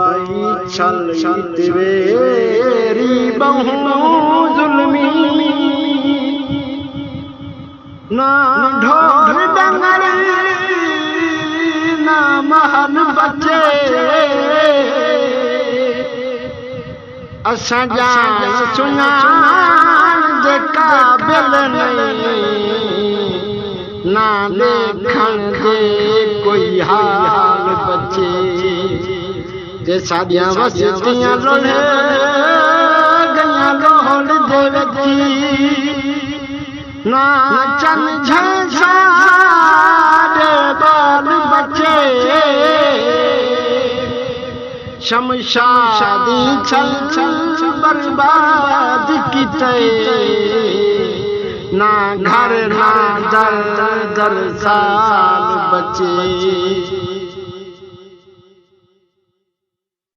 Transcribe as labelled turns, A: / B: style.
A: आई छल तेरी बहु जुल्मी ना ढोल डंगर ना महल बचे असां जा सुञाण जे काबिल नहीं ना देखण दे कोई हाल बचे जे साडियां वसतियां लोढ़े गईयां लोहड़ दे विच ना चन झंझाड़े बाल बचे शमशादी छल बर्बाद कीते ना घर ना दर दर साल बचे।